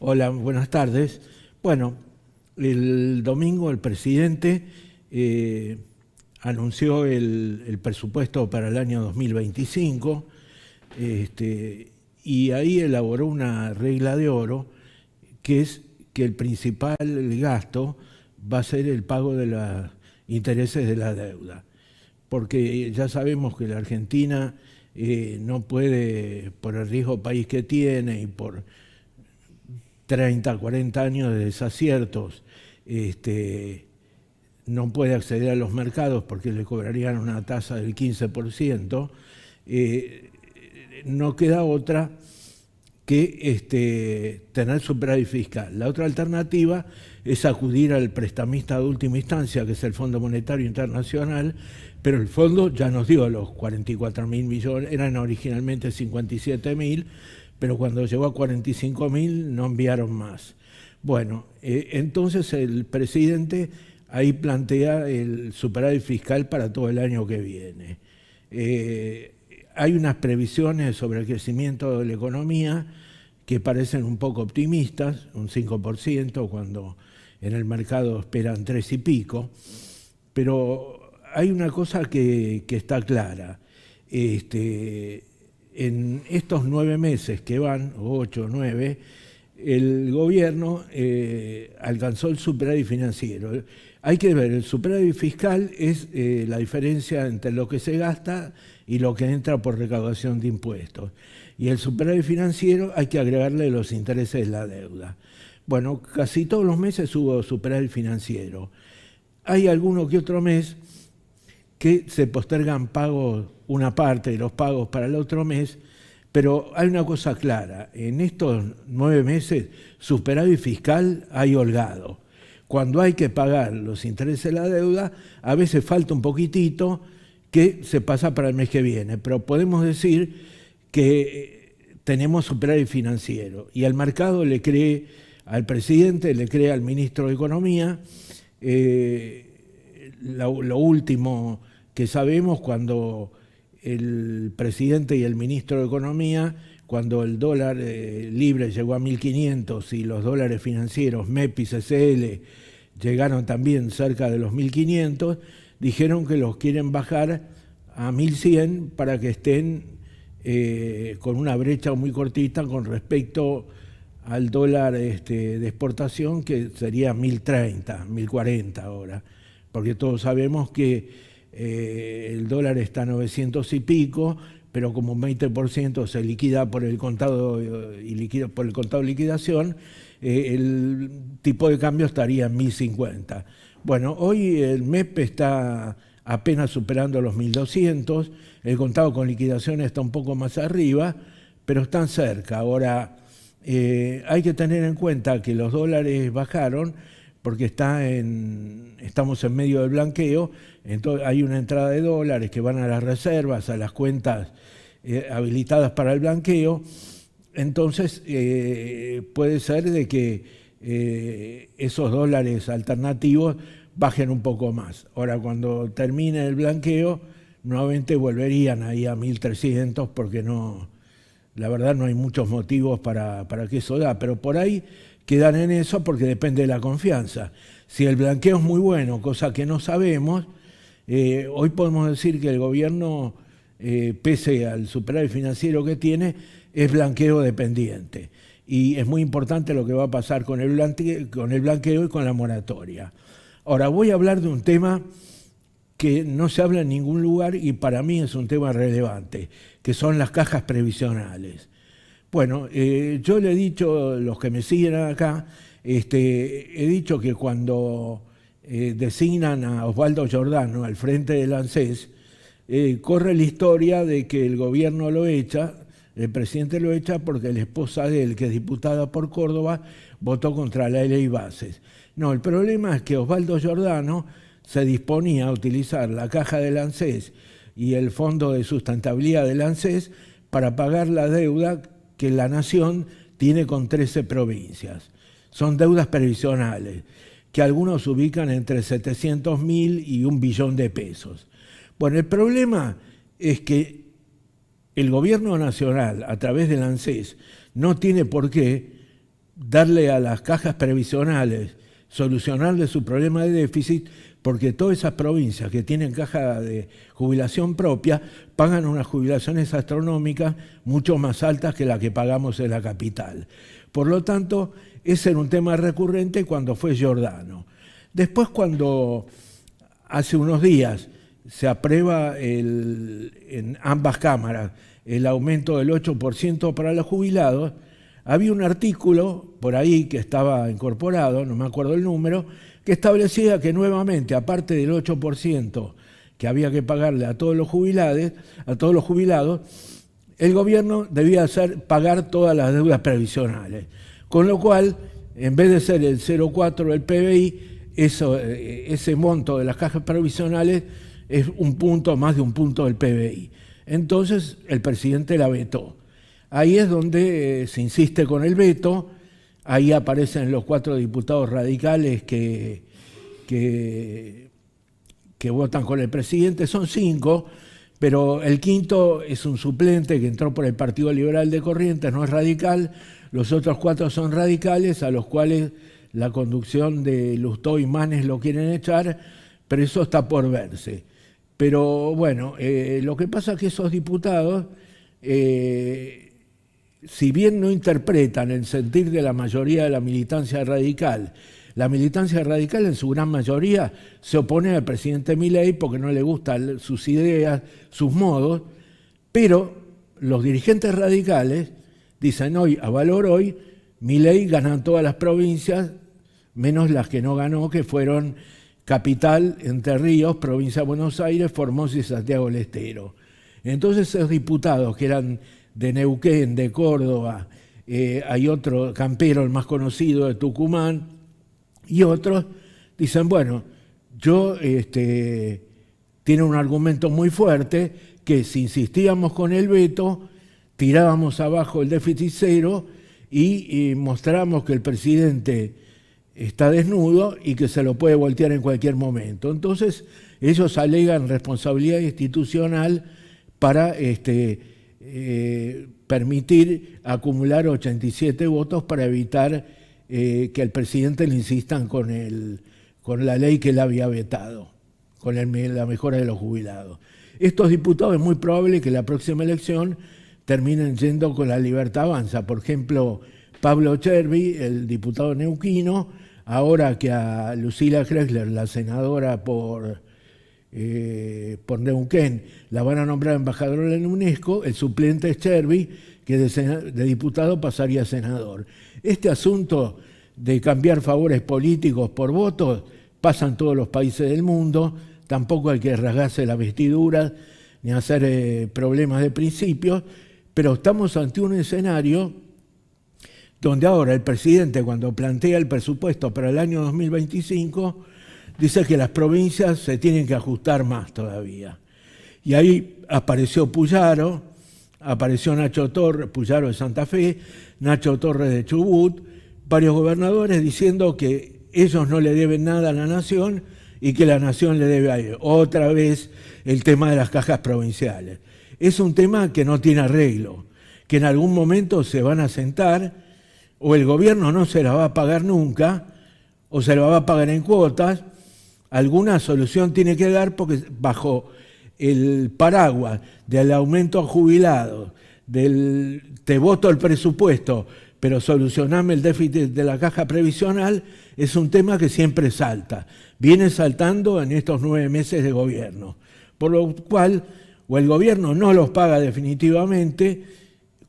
Hola, buenas tardes. Bueno, el domingo el presidente anunció el presupuesto para el año 2025 y ahí elaboró una regla de oro que es que el principal gasto va a ser el pago de los intereses de la deuda. Porque ya sabemos que la Argentina no puede, por el riesgo país que tiene y por 30, 40 años de desaciertos, no puede acceder a los mercados porque le cobrarían una tasa del 15%, no queda otra que tener superávit fiscal. La otra alternativa es acudir al prestamista de última instancia, que es el Fondo Monetario Internacional, pero el fondo ya nos dio los 44.000 millones, eran originalmente 57.000, pero cuando llegó a 45.000 no enviaron más. Bueno, entonces el presidente ahí plantea el superávit fiscal para todo el año que viene. Hay unas previsiones sobre el crecimiento de la economía que parecen un poco optimistas, un 5%, cuando en el mercado esperan 3 y pico, pero hay una cosa que está clara. En estos 9 meses que van, 8 o 9, el gobierno alcanzó el superávit financiero. Hay que ver, el superávit fiscal es la diferencia entre lo que se gasta y lo que entra por recaudación de impuestos. Y el superávit financiero hay que agregarle los intereses de la deuda. Bueno, casi todos los meses hubo superávit financiero. Hay alguno que otro mes que se postergan pagos, una parte de los pagos para el otro mes, pero hay una cosa clara, en estos 9 meses superávit fiscal hay holgado. Cuando hay que pagar los intereses de la deuda, a veces falta un poquitito que se pasa para el mes que viene, pero podemos decir que tenemos superávit financiero y el mercado le cree al presidente, le cree al ministro de Economía. Lo último que sabemos, cuando el presidente y el ministro de Economía, cuando el dólar libre llegó a 1.500 y los dólares financieros MEP y CCL llegaron también cerca de los 1.500, dijeron que los quieren bajar a 1.100 para que estén con una brecha muy cortita con respecto al dólar de exportación, que sería 1.030, 1.040 ahora, porque todos sabemos que el dólar está a 900 y pico, pero como un 20% se liquida por el contado por el contado de liquidación, el tipo de cambio estaría en 1.050. Bueno, hoy el MEP está apenas superando los 1.200, el contado con liquidación está un poco más arriba, pero están cerca. Ahora, hay que tener en cuenta que los dólares bajaron porque estamos en medio del blanqueo, entonces hay una entrada de dólares que van a las reservas, a las cuentas habilitadas para el blanqueo, entonces puede ser de que esos dólares alternativos bajen un poco más. Ahora, cuando termine el blanqueo, nuevamente volverían ahí a 1.300 porque la verdad no hay muchos motivos para que eso da, pero por ahí quedan en eso porque depende de la confianza. Si el blanqueo es muy bueno, cosa que no sabemos, hoy podemos decir que el gobierno, pese al superávit financiero que tiene, es blanqueo dependiente. Y es muy importante lo que va a pasar con el blanqueo y con la moratoria. Ahora, voy a hablar de un tema que no se habla en ningún lugar y para mí es un tema relevante, que son las cajas previsionales. Bueno, yo le he dicho, los que me siguen acá, he dicho que cuando designan a Osvaldo Giordano al frente del ANSES, corre la historia de que el gobierno lo echa, el presidente lo echa porque la esposa de él, que es diputada por Córdoba, votó contra la ley bases. No, el problema es que Osvaldo Giordano se disponía a utilizar la caja del ANSES y el Fondo de Sustentabilidad del ANSES para pagar la deuda que la Nación tiene con 13 provincias. Son deudas previsionales, que algunos ubican entre 700.000 y 1 billón de pesos. Bueno, el problema es que el gobierno nacional, a través del ANSES, no tiene por qué darle a las cajas previsionales, solucionarle su problema de déficit, porque todas esas provincias que tienen caja de jubilación propia pagan unas jubilaciones astronómicas mucho más altas que la que pagamos en la capital. Por lo tanto, ese era un tema recurrente cuando fue Giordano. Después, cuando hace unos días se aprueba en ambas cámaras el aumento del 8% para los jubilados, había un artículo por ahí que estaba incorporado, no me acuerdo el número, que establecía que nuevamente, aparte del 8% que había que pagarle a todos los jubilados, el gobierno debía pagar todas las deudas previsionales. Con lo cual, en vez de ser el 0,4 del PBI, ese monto de las cajas previsionales es más de un punto del PBI. Entonces, el presidente la vetó. Ahí es donde se insiste con el veto, ahí aparecen los 4 diputados radicales que votan con el presidente, son 5, pero el quinto es un suplente que entró por el Partido Liberal de Corrientes, no es radical, los otros 4 son radicales, a los cuales la conducción de Lustó y Manes lo quieren echar, pero eso está por verse. Pero bueno, lo que pasa es que esos diputados, si bien no interpretan el sentir de la mayoría de la militancia radical en su gran mayoría se opone al presidente Milei porque no le gustan sus ideas, sus modos, pero los dirigentes radicales dicen hoy, a valor hoy, Milei gana todas las provincias, menos las que no ganó, que fueron Capital, Entre Ríos, Provincia de Buenos Aires, Formosa y Santiago del Estero. Entonces esos diputados que eran de Neuquén, de Córdoba, hay otro, Campero, el más conocido, de Tucumán, y otros dicen, bueno, tiene un argumento muy fuerte, que si insistíamos con el veto, tirábamos abajo el déficit cero y mostramos que el presidente está desnudo y que se lo puede voltear en cualquier momento. Entonces, ellos alegan responsabilidad institucional para permitir acumular 87 votos para evitar que el presidente le insistan con la ley que él había vetado, con la mejora de los jubilados. Estos diputados es muy probable que la próxima elección terminen yendo con la Libertad Avanza. Por ejemplo, Pablo Chervi, el diputado neuquino, ahora que a Lucila Kressler, la senadora por Neuquén, la van a nombrar embajadora en UNESCO, el suplente es Chervi, que de diputado pasaría a senador. Este asunto de cambiar favores políticos por votos pasa en todos los países del mundo, tampoco hay que rasgarse las vestiduras ni hacer problemas de principios, pero estamos ante un escenario donde ahora el presidente, cuando plantea el presupuesto para el año 2025, dice que las provincias se tienen que ajustar más todavía. Y ahí apareció Puyaro, apareció Nacho Torres, Puyaro de Santa Fe, Nacho Torres de Chubut, varios gobernadores diciendo que ellos no le deben nada a la nación y que la nación le debe a ellos. Otra vez el tema de las cajas provinciales. Es un tema que no tiene arreglo, que en algún momento se van a sentar, o el gobierno no se la va a pagar nunca, o se la va a pagar en cuotas. Alguna solución tiene que dar, porque bajo el paraguas del aumento a jubilados, te voto el presupuesto, pero solucioname el déficit de la caja previsional, es un tema que siempre salta. Viene saltando en estos 9 meses de gobierno. Por lo cual, o el gobierno no los paga definitivamente,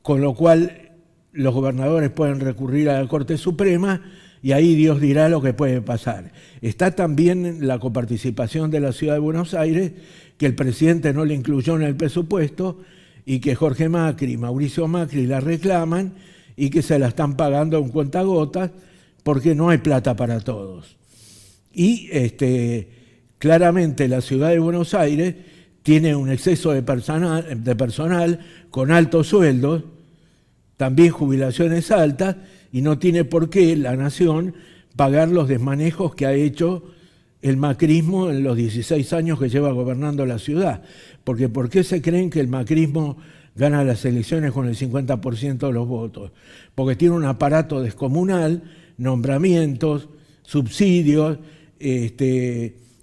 con lo cual los gobernadores pueden recurrir a la Corte Suprema y ahí Dios dirá lo que puede pasar. Está también la coparticipación de la Ciudad de Buenos Aires, que el presidente no le incluyó en el presupuesto y que Jorge Macri y Mauricio Macri la reclaman y que se la están pagando en cuentagotas porque no hay plata para todos. Y claramente la Ciudad de Buenos Aires tiene un exceso de personal con altos sueldos, también jubilaciones altas, y no tiene por qué la nación pagar los desmanejos que ha hecho el macrismo en los 16 años que lleva gobernando la ciudad. Porque ¿por qué se creen que el macrismo gana las elecciones con el 50% de los votos, porque tiene un aparato descomunal, nombramientos, subsidios,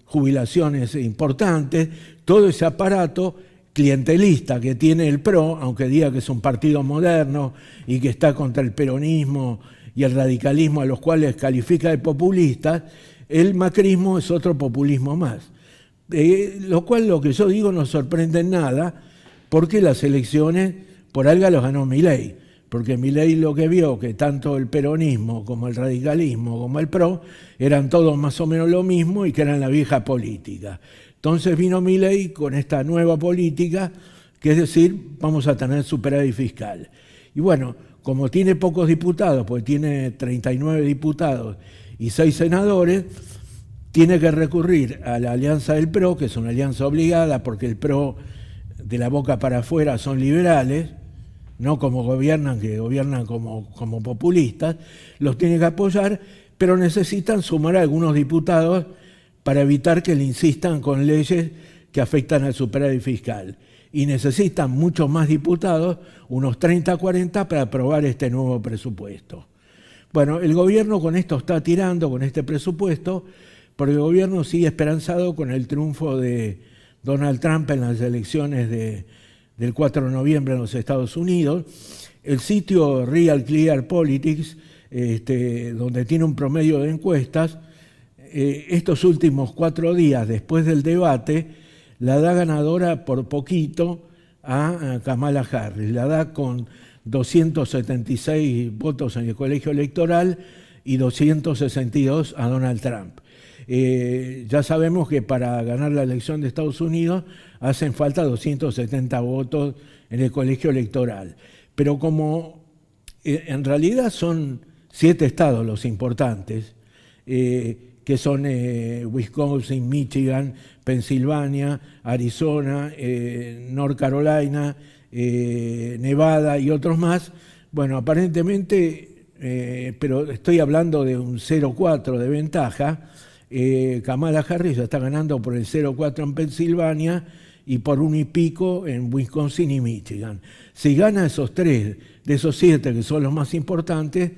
jubilaciones importantes, todo ese aparato clientelista que tiene el PRO, aunque diga que es un partido moderno y que está contra el peronismo y el radicalismo, a los cuales califica de populistas, el macrismo es otro populismo más. Lo cual, lo que yo digo, no sorprende en nada, porque las elecciones por algo los ganó Milei, porque Milei lo que vio que tanto el peronismo como el radicalismo como el PRO eran todos más o menos lo mismo y que eran la vieja política. Entonces vino Milei con esta nueva política, que es decir, vamos a tener superávit fiscal. Y bueno, como tiene pocos diputados, porque tiene 39 diputados y 6 senadores, tiene que recurrir a la alianza del PRO, que es una alianza obligada, porque el PRO de la boca para afuera son liberales, no como gobiernan, que gobiernan como populistas, los tiene que apoyar, pero necesitan sumar a algunos diputados para evitar que le insistan con leyes que afectan al superávit fiscal. Y necesitan muchos más diputados, unos 30, 40, para aprobar este nuevo presupuesto. Bueno, el gobierno con esto está tirando, con este presupuesto, porque el gobierno sigue esperanzado con el triunfo de Donald Trump en las elecciones del 4 de noviembre en los Estados Unidos. El sitio Real Clear Politics, donde tiene un promedio de encuestas, estos últimos 4 días después del debate, la da ganadora por poquito a Kamala Harris. La da con 276 votos en el colegio electoral y 262 a Donald Trump. Ya sabemos que para ganar la elección de Estados Unidos hacen falta 270 votos en el colegio electoral. Pero como en realidad son 7 estados los importantes, que son Wisconsin, Michigan, Pensilvania, Arizona, North Carolina, Nevada y otros más, bueno, aparentemente, pero estoy hablando de un 0,4 de ventaja. Kamala Harris está ganando por el 0,4 en Pensilvania y por 1 y pico en Wisconsin y Michigan. Si gana esos 3 de esos 7, que son los más importantes,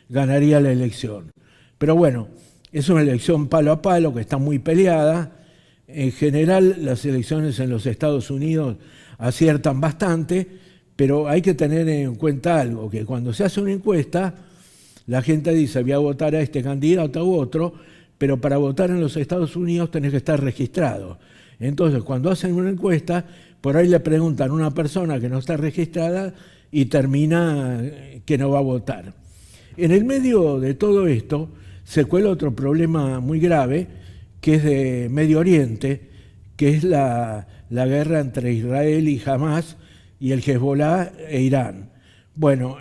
ganaría la elección. Pero bueno, es una elección palo a palo que está muy peleada. En general, las elecciones en los Estados Unidos aciertan bastante, pero hay que tener en cuenta algo, que cuando se hace una encuesta, la gente dice, voy a votar a este candidato u otro, pero para votar en los Estados Unidos tenés que estar registrado. Entonces, cuando hacen una encuesta, por ahí le preguntan a una persona que no está registrada y termina que no va a votar. En el medio de todo esto, se cuela otro problema muy grave, que es de Medio Oriente, que es la guerra entre Israel y Hamas y el Hezbollah e Irán. Bueno,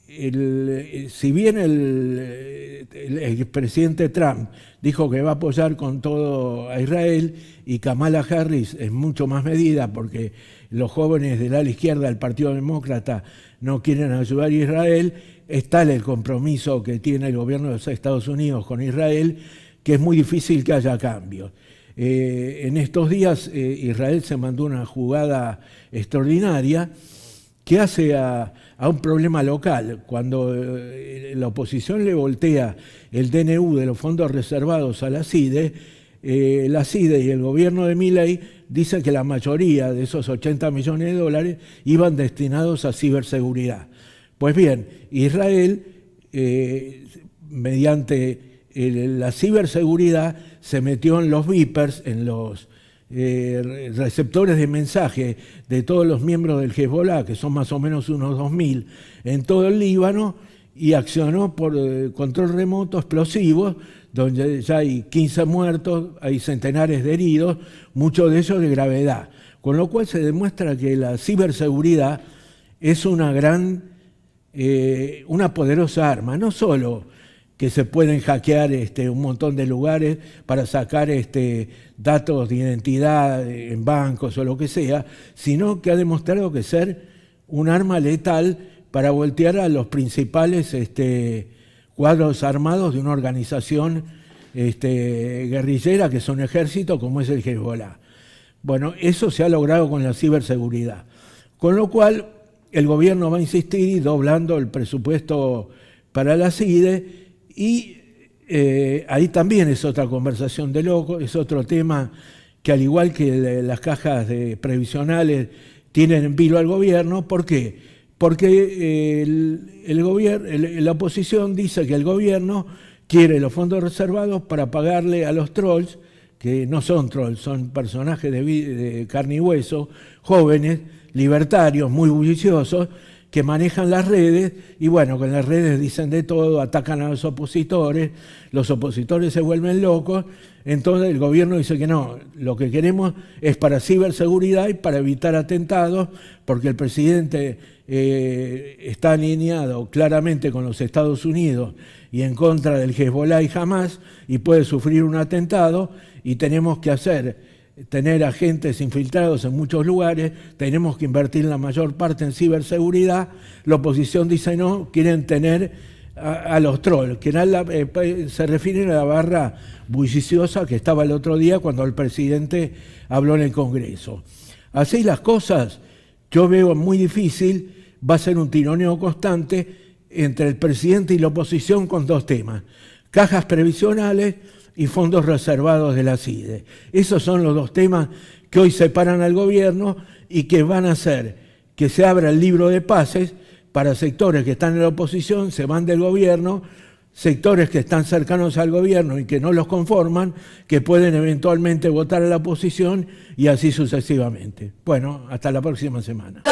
si bien el presidente Trump dijo que va a apoyar con todo a Israel, y Kamala Harris en mucho más medida, porque los jóvenes del ala izquierda del Partido Demócrata no quieren ayudar a Israel, es tal el compromiso que tiene el gobierno de los Estados Unidos con Israel, que es muy difícil que haya cambios. En estos días Israel se mandó una jugada extraordinaria que hace a un problema local. Cuando la oposición le voltea el DNU de los fondos reservados a la CIDE y el gobierno de Milei dicen que la mayoría de esos 80 millones de dólares iban destinados a ciberseguridad. Pues bien, Israel, mediante la ciberseguridad, se metió en los beepers, en los receptores de mensaje de todos los miembros del Hezbollah, que son más o menos unos 2.000, en todo el Líbano, y accionó por control remoto explosivos, donde ya hay 15 muertos, hay centenares de heridos, muchos de ellos de gravedad. Con lo cual se demuestra que la ciberseguridad es una poderosa arma, no solo que se pueden hackear un montón de lugares para sacar datos de identidad en bancos o lo que sea, sino que ha demostrado que ser un arma letal para voltear a los principales cuadros armados de una organización guerrillera, que son ejércitos, como es el Hezbollah. Bueno, eso se ha logrado con la ciberseguridad. Con lo cual, el gobierno va a insistir doblando el presupuesto para la CIDE y ahí también es otra conversación de locos, es otro tema que al igual que las cajas previsionales tienen en vilo al gobierno. ¿Por qué? Porque la oposición dice que el gobierno quiere los fondos reservados para pagarle a los trolls, que no son trolls, son personajes de carne y hueso, jóvenes, libertarios, muy bulliciosos, que manejan las redes, y bueno, con las redes dicen de todo, atacan a los opositores se vuelven locos. Entonces el gobierno dice que no, lo que queremos es para ciberseguridad y para evitar atentados, porque el presidente está alineado claramente con los Estados Unidos y en contra del Hezbollah y Hamas, y puede sufrir un atentado, y tenemos que tener agentes infiltrados en muchos lugares, tenemos que invertir la mayor parte en ciberseguridad. La oposición dice no, quieren tener a los trolls, que se refieren a la barra bulliciosa que estaba el otro día cuando el presidente habló en el Congreso. Así las cosas, yo veo muy difícil, va a ser un tironeo constante entre el presidente y la oposición con dos temas: cajas previsionales y fondos reservados de la CIDE. Esos son los dos temas que hoy separan al gobierno y que van a hacer que se abra el libro de pases para sectores que están en la oposición, se van del gobierno, sectores que están cercanos al gobierno y que no los conforman, que pueden eventualmente votar a la oposición, y así sucesivamente. Bueno, hasta la próxima semana.